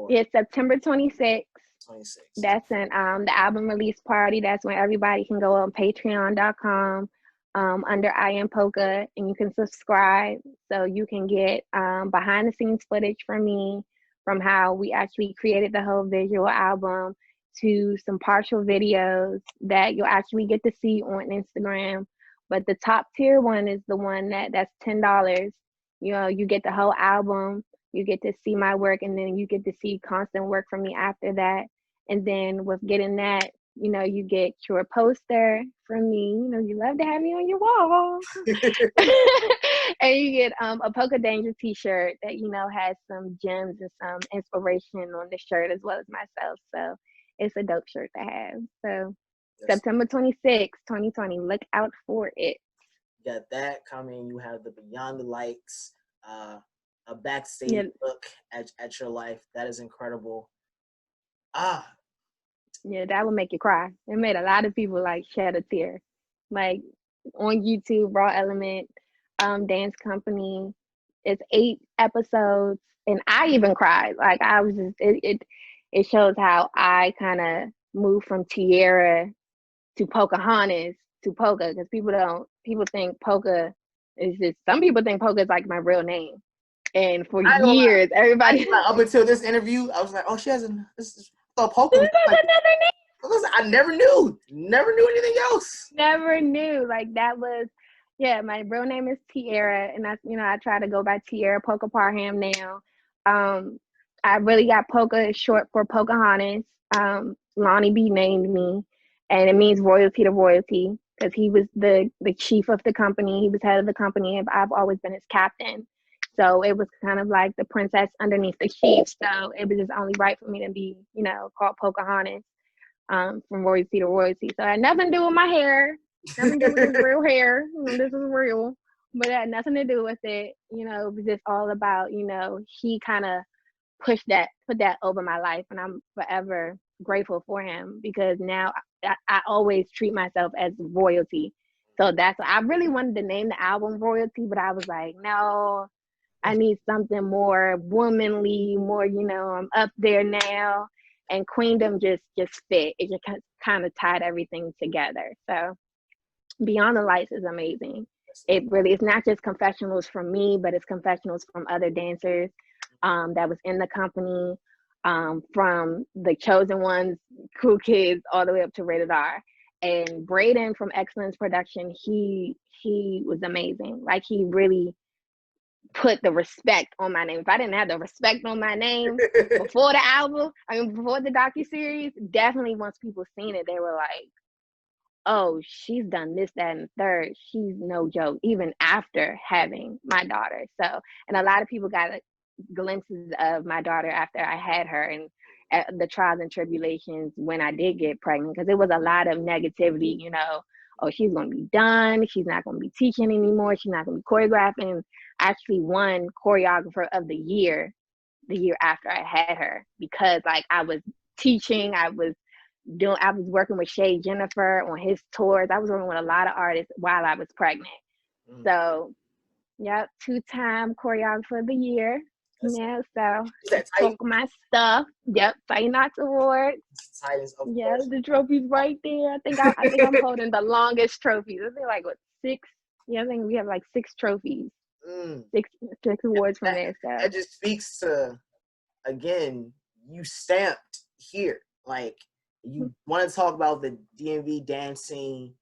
It's September 26th. 26th. That's the album release party. That's when everybody can go on patreon.com under I Am Poca, and you can subscribe so you can get behind the scenes footage from me, from how we actually created the whole visual album, to some partial videos that you'll actually get to see on Instagram. But the top tier one is the one that's $10. You get the whole album, you get to see my work, and then you get to see constant work from me after that. And then with getting that, You get your poster from me. You love to have me on your wall. And you get a Poca Danger t-shirt that has some gems and some inspiration on the shirt as well as myself. So it's a dope shirt to have. So September 26th, 2020, look out for it. You got that coming. You have the Beyond the Lights, a backstage look at your life. That is incredible. Yeah, that would make you cry. It made a lot of people like shed a tear. Like on YouTube, Raw Element, Dance Company. It's 8 episodes, and I even cried. Like I was just it shows how I kind of moved from Tierra to Pocahontas to Poca, because people think Poca is just, some people think Poca is like my real name. And for years, everybody up until this interview, I was like, oh, she has Poca. Like, another name. Listen, I never knew anything else. Never knew. Like that was, my real name is Tierra, and I try to go by Tierra Poca Parham now. I really got Poca short for Pocahontas. Lonnie B named me, and it means royalty to royalty, because he was the chief of the company. He was head of the company, and I've always been his captain. So it was kind of like the princess underneath the chief. So it was just only right for me to be, called Pocahontas, from royalty to royalty. So it had nothing to do with my hair, nothing to do with this real hair. This is real, but it had nothing to do with it. It was just all about, he kind of put that over my life, and I'm forever grateful for him, because now I always treat myself as royalty. So I really wanted to name the album Royalty, but I was like, no, I need something more womanly, more, I'm up there now. And Queendom just fit. It just kind of tied everything together. So Beyond the Lights is amazing. It's not just confessionals from me, but it's confessionals from other dancers that was in the company, from the Chosen Ones, Cool Kids, all the way up to Rated R. And Braden from Excellence Production, he was amazing. Like, he really put the respect on my name. If I didn't have the respect on my name before the album, before the docuseries, definitely once people seen it, they were like, oh, she's done this, that, and the third. She's no joke, even after having my daughter. So, and a lot of people got glimpses of my daughter after I had her, and the trials and tribulations when I did get pregnant, because it was a lot of negativity, oh, she's going to be done. She's not going to be teaching anymore. She's not going to be choreographing. I actually won choreographer of the year after I had her, because like I was teaching, I was working with Shay Jennifer on his tours. I was working with a lot of artists while I was pregnant. So, yep, 2-time choreographer of the year. So talk my stuff. Yep, Titan Knox Award. Yeah, the trophy's right there. I think I'm holding the longest trophies. I think like 6. Yeah, I think we have like 6 trophies. 6 awards from there. So that just speaks to, again, you stamped here. Like, you want to talk about the DMV dancing,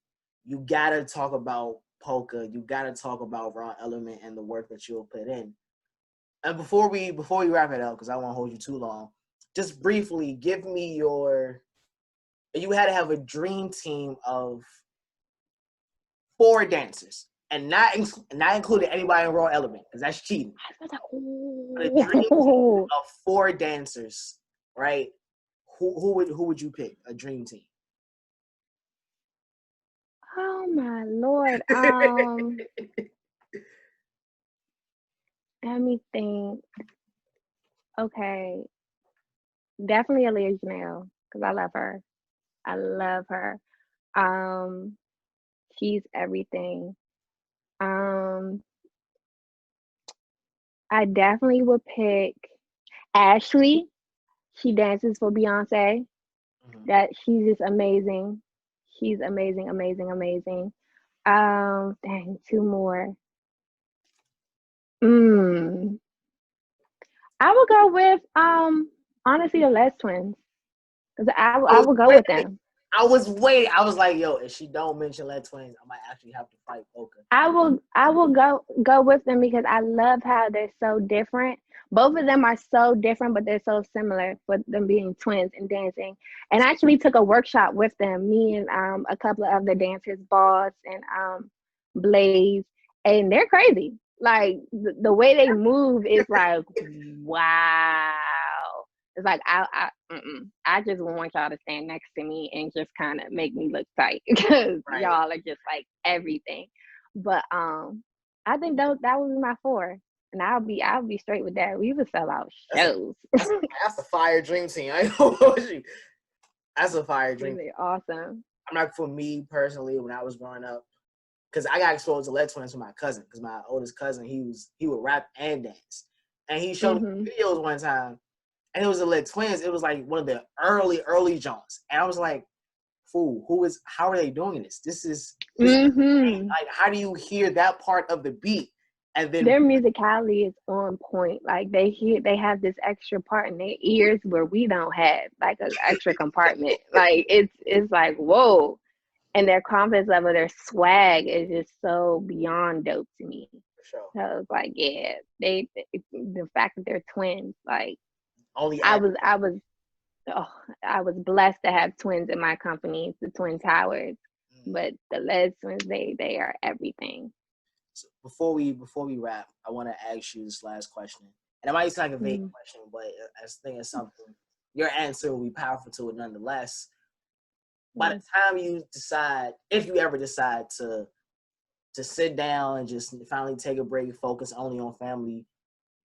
you gotta talk about Poca, you gotta talk about Raw Element and the work that you'll put in. And before we wrap it up, because I won't hold you too long, just briefly give me you had to have a dream team of 4 dancers, and not including anybody in Raw Element, because that's cheating. But a dream team of 4 dancers, right? Who would you pick? A dream team. Oh my Lord. Let me think. Okay. Definitely Aaliyah Janelle, because I love her. I love her. She's everything. I definitely would pick Ashley. She dances for Beyonce. That she's just amazing. She's amazing, amazing, amazing. Dang, 2 more. I would go with honestly the Les Twins, because I will go with them. I was waiting. I was like, yo, if she don't mention Lead Twins, I might actually have to fight Poca. I will go with them because I love how they're so different. Both of them are so different, but they're so similar for them being twins and dancing. And I actually took a workshop with them, me and a couple of other dancers, Boss and Blaze, and they're crazy. Like the way they move is like, wow. It's like I just want y'all to stand next to me and just kind of make me look tight because Right. y'all are just like everything. But I think that would be my 4, and I'll be straight with that. We would sell out shows. That's a fire dream team. I know you. That's a fire dream. Really awesome. I'm like, for me personally, when I was growing up, because I got exposed to Lead Twins from my cousin, because my oldest cousin, he would rap and dance, and he showed me videos one time, and it was the Lead Twins. It was like one of the early Jones, and I was like, fool, how are they doing this? This is like, how do you hear that part of the beat? And then their musicality is on point. Like they have this extra part in their ears where we don't have, like an extra compartment. Like it's like, whoa. And their confidence level, their swag is just so beyond dope to me. for sure. So it's like, yeah, the fact that they're twins, like Only I was blessed to have twins in my company, the Twin Towers. But the Les Twins, they are everything. So before we wrap, I want to ask you this last question, and it might sound like a vague question, but I think it's something. Your answer will be powerful to it nonetheless. By the time you decide, if you ever decide to sit down and just finally take a break, focus only on family,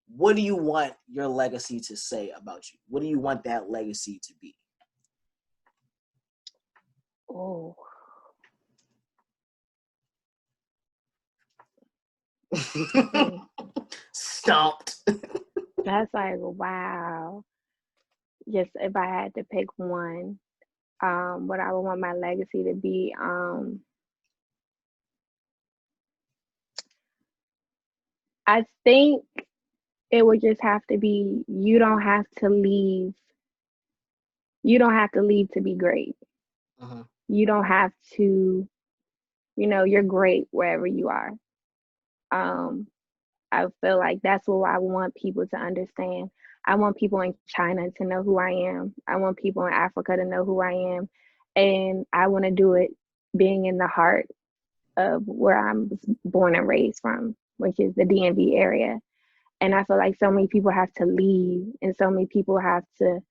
what do you want your legacy to say about you? What do you want that legacy to be? Oh. Stumped. That's like, wow. Just if I had to pick one, what I would want my legacy to be, I think it would just have to be, you don't have to leave to be great. You don't have to, you're great wherever you are. I feel like that's what I want people to understand. I want people in China to know who I am. I want people in Africa to know who I am. And I want to do it being in the heart of where I was born and raised from, which is the DMV area. And I feel like so many people have to leave and so many people have to,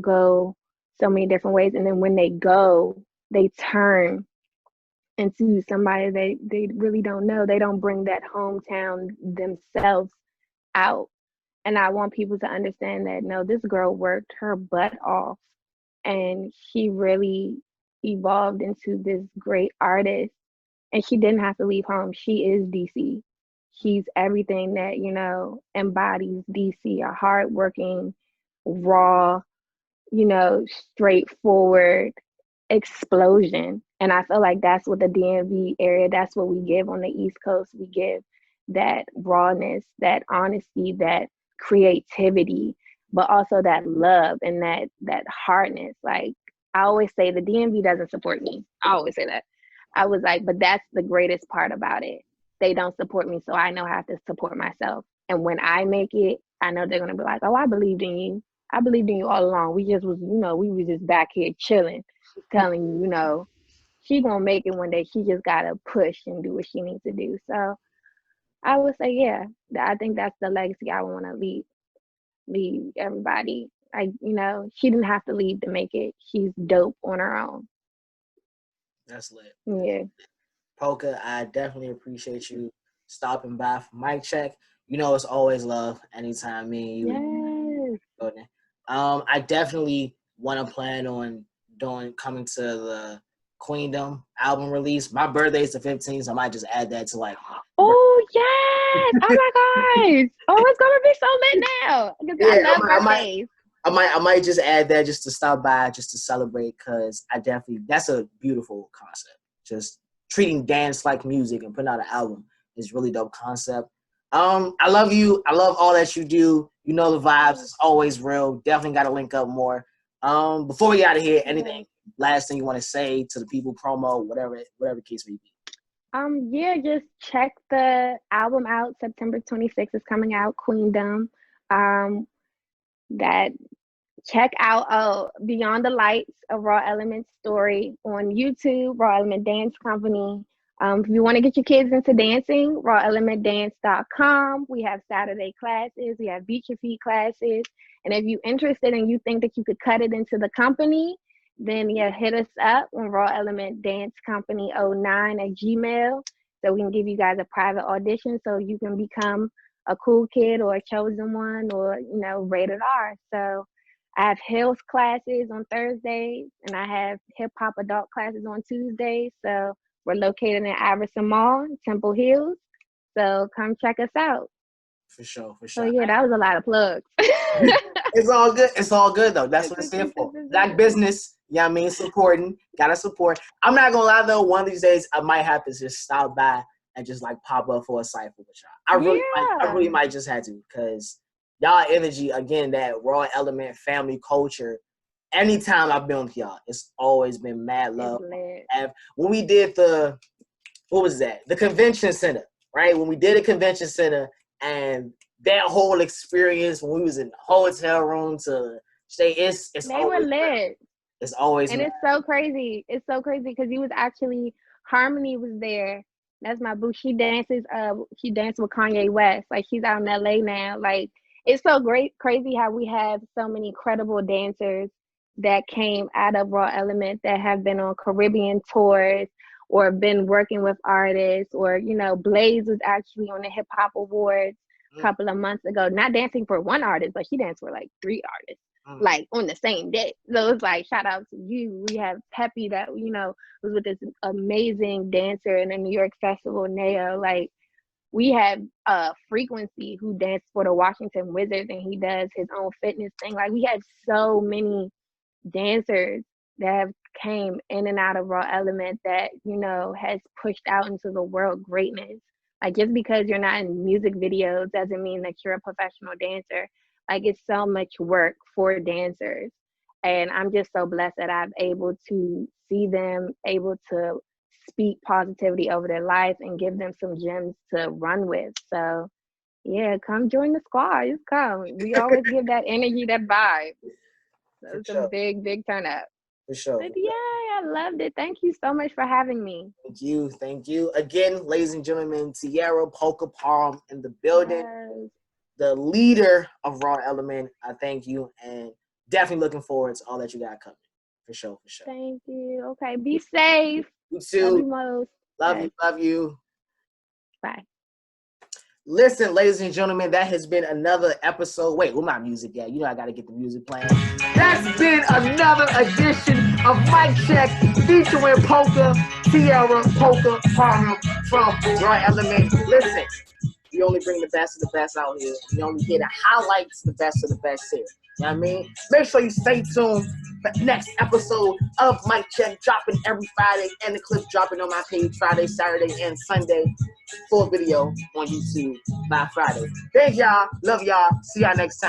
go so many different ways. And then when they go, they turn into somebody they really don't know. They don't bring that hometown themselves out. And I want people to understand that, no, this girl worked her butt off and she really evolved into this great artist. And she didn't have to leave home. She is DC. She's everything that, embodies DC, a hardworking, raw, straightforward explosion. And I feel like that's what the DMV area, that's what we give on the East Coast. We give that rawness, that honesty, that creativity, but also that love and that hardness. Like I always say, the DMV doesn't support me. I always say that. I was like, but that's the greatest part about it. They don't support me, so I know I have to support myself. And when I make it, I know they're gonna be like, oh, I believed in you. I believed in you all along. We just was, we was just back here chilling, telling you, she gonna make it one day. She just gotta push and do what she needs to do. So I would say, yeah, I think that's the legacy I want to leave everybody. Like, she didn't have to leave to make it. She's dope on her own. That's lit. Yeah. Poca, I definitely appreciate you stopping by for mic check. It's always love anytime me and you. Yes. I definitely want to plan on coming to the Queendom album release. My birthday is the 15th, so I might just add that to like. Oh yes! Oh my gosh! Oh, it's gonna be so lit now. Yeah, I love birthdays. I might just add that just to stop by, just to celebrate, because that's a beautiful concept. Just treating dance like music and putting out an album is really dope concept. I love you. I love all that you do. The vibes. It's always real. Definitely got to link up more. Before we get out of here, anything last thing you want to say to the people, promo, whatever the case may be. Yeah, just check the album out. September 26th is coming out, Queendom. That check out Beyond the Lights, a Raw Element story on YouTube, Raw Element Dance Company. If you want to get your kids into dancing, rawelementdance.com. We have Saturday classes, we have Beat Your Feet classes. And if you're interested and you think that you could cut it into the company, then yeah, hit us up on Raw Element Dance Company 09 at Gmail. So we can give you guys a private audition so you can become a cool kid or a chosen one or, rated R. So I have health classes on Thursdays and I have hip hop adult classes on Tuesdays. So we're located in Iverson Mall, Temple Hills. So come check us out. For sure. So yeah, that was a lot of plugs. It's all good. It's all good though. That's what it's there for. Black business, supporting. Gotta support. I'm not gonna lie though, one of these days I might have to just stop by and just like pop up for a cypher with y'all. I really might just have to, because y'all energy, again, that Raw Element family culture. Anytime I've been with y'all, it's always been mad love. When we did the convention center, right? When we did a convention center and that whole experience when we was in the hotel room to stay, they were lit. It's always and mad. It's so crazy. It's so crazy because he was actually, Harmony was there. That's my boo. She dances. She danced with Kanye West. Like, she's out in LA now. Like, it's so crazy how we have so many credible dancers that came out of Raw Element that have been on Caribbean tours or been working with artists, or Blaze was actually on the Hip Hop Awards a couple of months ago, not dancing for one artist, but she danced for like 3 artists, like on the same day. So it's like, shout out to you. We have Peppy that was with this amazing dancer in the New York Festival, Neo. Like, we have Frequency, who danced for the Washington Wizards and he does his own fitness thing. Like, we have so many dancers that have came in and out of Raw Element that has pushed out into the world greatness. Like, just because you're not in music videos doesn't mean that you're a professional dancer. Like, it's so much work for dancers, and I'm just so blessed that I'm able to see them able to speak positivity over their life and give them some gems to run with. So yeah, come join the squad. Just come. We always give that energy, that vibe. So it's a big turn up. For sure. But yeah, I loved it. Thank you so much for having me. Thank you. Again, ladies and gentlemen, Tierra, Poca, Parham in the building. Yes. The leader of Raw Element. I thank you, and definitely looking forward to all that you got coming. For sure. Thank you. Okay, be safe. You too. Love you most. Love you. Bye. Listen, ladies and gentlemen, that has been another episode. Wait, where my music at? I got to get the music playing. That's been another edition of Mic Check featuring Poca, Tierra, Poca, Parham from Raw Element. Listen, we only bring the best of the best out here. We only hear the highlights, the best of the best here. You know what I mean? Make sure you stay tuned for the next episode of Mic Check, dropping every Friday, and the clip dropping on my page Friday, Saturday, and Sunday. Full video on YouTube by Friday. Thank y'all. Love y'all. See y'all next time.